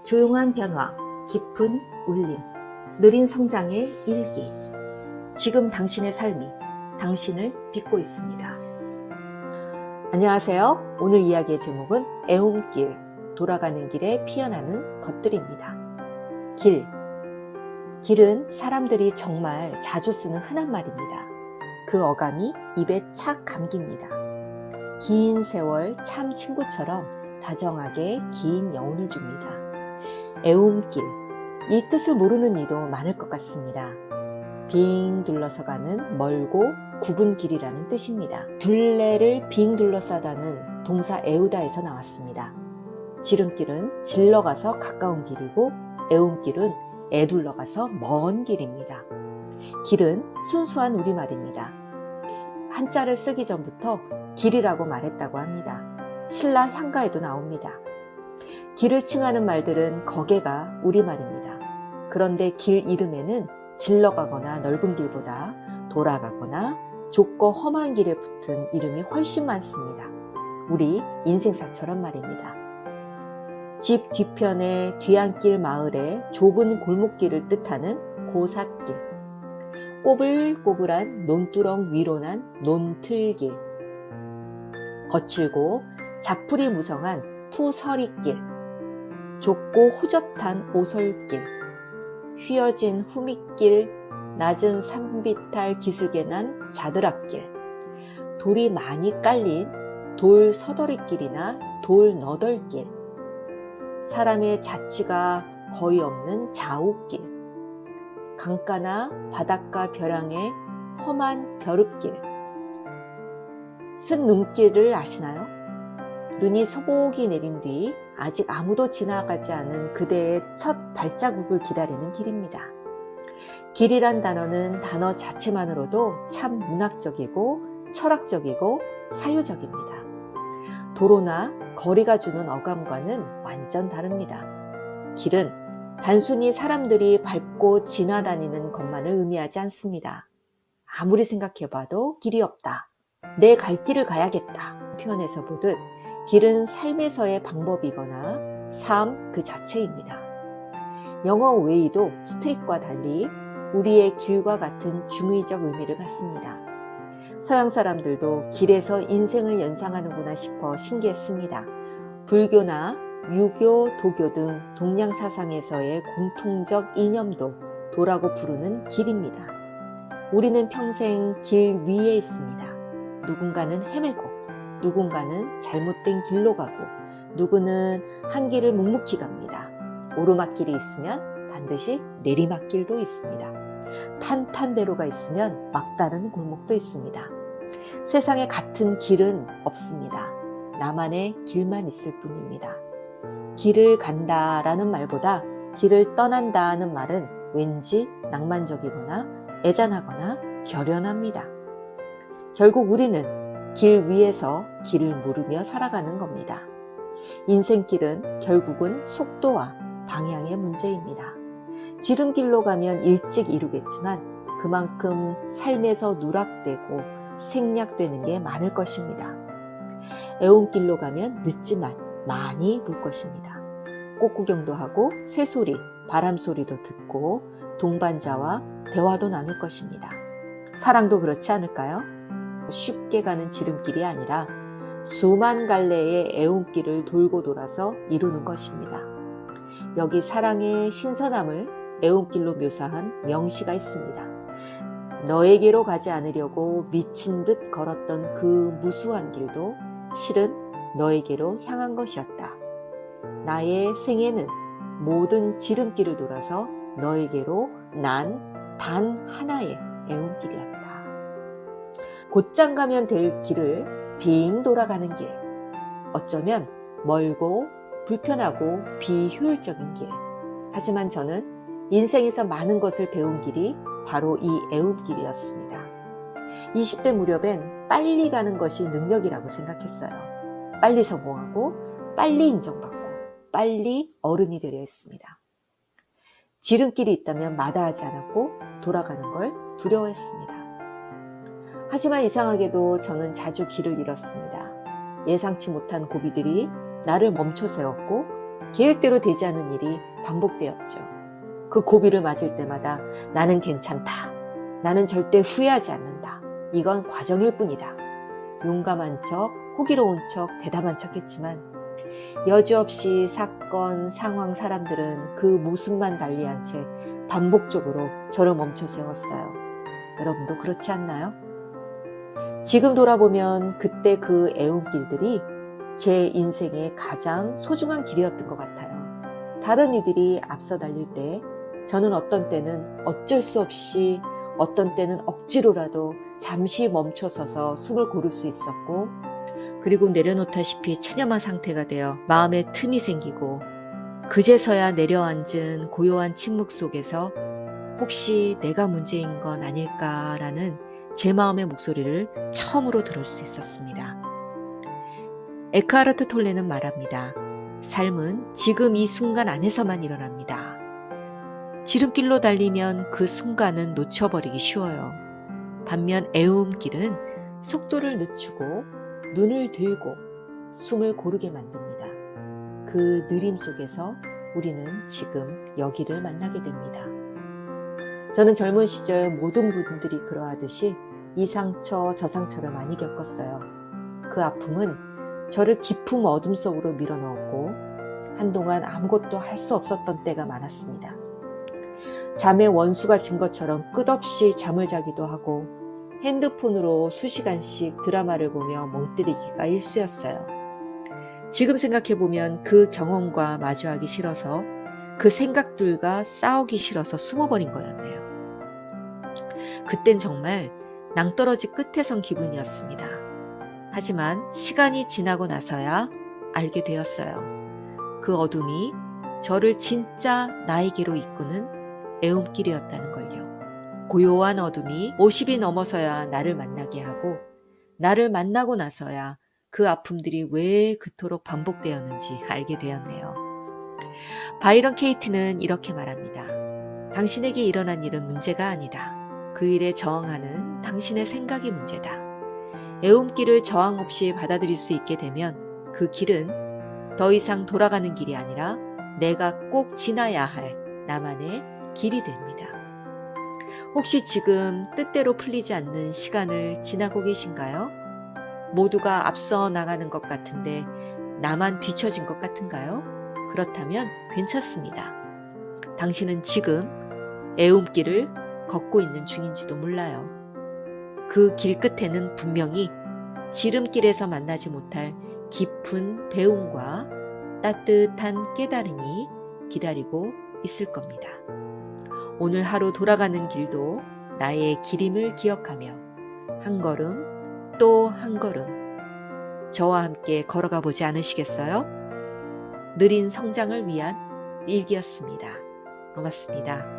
조용한 변화, 깊은 울림, 느린 성장의 일기. 지금 당신의 삶이 당신을 빚고 있습니다. 안녕하세요. 오늘 이야기의 제목은 애움길, 돌아가는 길에 피어나는 것들입니다. 길은 사람들이 정말 자주 쓰는 흔한 말입니다. 그 어감이 입에 착 감깁니다. 긴 세월 참 친구처럼 다정하게 긴 여운을 줍니다. 애움길, 이 뜻을 모르는 이도 많을 것 같습니다. 빙 둘러서 가는 멀고 굽은 길이라는 뜻입니다. 둘레를 빙 둘러싸다는 동사 애우다에서 나왔습니다. 지름길은 질러가서 가까운 길이고 애움길은 애둘러가서 먼 길입니다. 길은 순수한 우리말입니다. 한자를 쓰기 전부터 길이라고 말했다고 합니다. 신라 향가에도 나옵니다. 길을 칭하는 말들은 거개가 우리말입니다. 그런데 길 이름에는 질러가거나 넓은 길보다 돌아가거나 좁고 험한 길에 붙은 이름이 훨씬 많습니다. 우리 인생사처럼 말입니다. 집 뒤편의 뒤안길 마을의 좁은 골목길을 뜻하는 고삿길, 꼬불꼬불한 논두렁 위로 난 논틀길, 거칠고 자풀이 무성한 푸서리길, 좁고 호젓한 오솔길, 휘어진 후미길, 낮은 산비탈 기슭에 난 자드락길, 돌이 많이 깔린 돌 서더리길이나 돌 너덜길, 사람의 자취가 거의 없는 자우길, 강가나 바닷가 벼랑의 험한 벼룩길. 쓴 눈길을 아시나요? 눈이 소복이 내린 뒤 아직 아무도 지나가지 않은 그대의 첫 발자국을 기다리는 길입니다. 길이란 단어는 단어 자체만으로도 참 문학적이고 철학적이고 사유적입니다. 도로나 거리가 주는 어감과는 완전 다릅니다. 길은 단순히 사람들이 밟고 지나다니는 것만을 의미하지 않습니다. 아무리 생각해봐도 길이 없다, 내 갈 길을 가야겠다 표현에서 보듯 길은 삶에서의 방법이거나 삶 그 자체입니다. 영어 웨이도 스트릿과 달리 우리의 길과 같은 중의적 의미를 갖습니다. 서양 사람들도 길에서 인생을 연상하는구나 싶어 신기했습니다. 불교나 유교, 도교 등 동양 사상에서의 공통적 이념도 도라고 부르는 길입니다. 우리는 평생 길 위에 있습니다. 누군가는 헤매고, 누군가는 잘못된 길로 가고, 누구는 한 길을 묵묵히 갑니다. 오르막길이 있으면 반드시 내리막길도 있습니다. 탄탄대로가 있으면 막다른 골목도 있습니다. 세상에 같은 길은 없습니다. 나만의 길만 있을 뿐입니다. 길을 간다라는 말보다 길을 떠난다는 말은 왠지 낭만적이거나 애잔하거나 결연합니다. 결국 우리는 길 위에서 길을 물으며 살아가는 겁니다. 인생길은 결국은 속도와 방향의 문제입니다. 지름길로 가면 일찍 이루겠지만 그만큼 삶에서 누락되고 생략되는 게 많을 것입니다. 애움길로 가면 늦지만 많이 볼 것입니다. 꽃구경도 하고 새소리, 바람소리도 듣고 동반자와 대화도 나눌 것입니다. 사랑도 그렇지 않을까요? 쉽게 가는 지름길이 아니라 수만 갈래의 애움길을 돌고 돌아서 이루는 것입니다. 여기 사랑의 신선함을 애움길로 묘사한 명시가 있습니다. 너에게로 가지 않으려고 미친 듯 걸었던 그 무수한 길도 실은 너에게로 향한 것이었다. 나의 생애는 모든 지름길을 돌아서 너에게로 난 단 하나의 애움길이었다. 곧장 가면 될 길을 빙 돌아가는 길. 어쩌면 멀고 불편하고 비효율적인 길. 하지만 저는 인생에서 많은 것을 배운 길이 바로 이 애움길이었습니다. 20대 무렵엔 빨리 가는 것이 능력이라고 생각했어요. 빨리 성공하고 빨리 인정받고 빨리 어른이 되려 했습니다. 지름길이 있다면 마다하지 않았고 돌아가는 걸 두려워했습니다. 하지만 이상하게도 저는 자주 길을 잃었습니다. 예상치 못한 고비들이 나를 멈춰 세웠고 계획대로 되지 않은 일이 반복되었죠. 그 고비를 맞을 때마다 나는 괜찮다. 나는 절대 후회하지 않는다. 이건 과정일 뿐이다. 용감한 척, 호기로운 척, 대담한 척 했지만 여지없이 사건, 상황, 사람들은 그 모습만 달리한 채 반복적으로 저를 멈춰 세웠어요. 여러분도 그렇지 않나요? 지금 돌아보면 그때 그 애움길들이 제 인생의 가장 소중한 길이었던 것 같아요. 다른 이들이 앞서 달릴 때 저는 어떤 때는 어쩔 수 없이, 어떤 때는 억지로라도 잠시 멈춰서서 숨을 고를 수 있었고, 그리고 내려놓다시피 체념한 상태가 되어 마음에 틈이 생기고 그제서야 내려앉은 고요한 침묵 속에서 혹시 내가 문제인 건 아닐까라는 제 마음의 목소리를 처음으로 들을 수 있었습니다. 에크하르트 톨레는 말합니다. 삶은 지금 이 순간 안에서만 일어납니다. 지름길로 달리면 그 순간은 놓쳐버리기 쉬워요. 반면 애움길은 속도를 늦추고 눈을 들고 숨을 고르게 만듭니다. 그 느림 속에서 우리는 지금 여기를 만나게 됩니다. 저는 젊은 시절 모든 분들이 그러하듯이 이 상처 저 상처를 많이 겪었어요. 그 아픔은 저를 깊은 어둠 속으로 밀어넣었고 한동안 아무것도 할 수 없었던 때가 많았습니다. 잠의 원수가 진 것처럼 끝없이 잠을 자기도 하고 핸드폰으로 수시간씩 드라마를 보며 멍때리기가 일쑤였어요. 지금 생각해보면 그 경험과 마주하기 싫어서, 그 생각들과 싸우기 싫어서 숨어버린 거였네요. 그땐 정말 낭떠러지 끝에 선 기분이었습니다. 하지만 시간이 지나고 나서야 알게 되었어요. 그 어둠이 저를 진짜 나에게로 이끄는 애움길이었다는 걸요. 고요한 어둠이 50이 넘어서야 나를 만나게 하고, 나를 만나고 나서야 그 아픔들이 왜 그토록 반복되었는지 알게 되었네요. 바이런 케이트는 이렇게 말합니다. 당신에게 일어난 일은 문제가 아니다. 그 일에 저항하는 당신의 생각이 문제다. 애움길을 저항 없이 받아들일 수 있게 되면 그 길은 더 이상 돌아가는 길이 아니라 내가 꼭 지나야 할 나만의 길이 됩니다. 혹시 지금 뜻대로 풀리지 않는 시간을 지나고 계신가요? 모두가 앞서 나가는 것 같은데 나만 뒤처진 것 같은가요? 그렇다면 괜찮습니다. 당신은 지금 애움길을 걷고 있는 중인지도 몰라요. 그 길 끝에는 분명히 지름길에서 만나지 못할 깊은 배움과 따뜻한 깨달음이 기다리고 있을 겁니다. 오늘 하루 돌아가는 길도 나의 길임을 기억하며 한 걸음 또 한 걸음 저와 함께 걸어가 보지 않으시겠어요? 느린 성장을 위한 일기였습니다. 고맙습니다.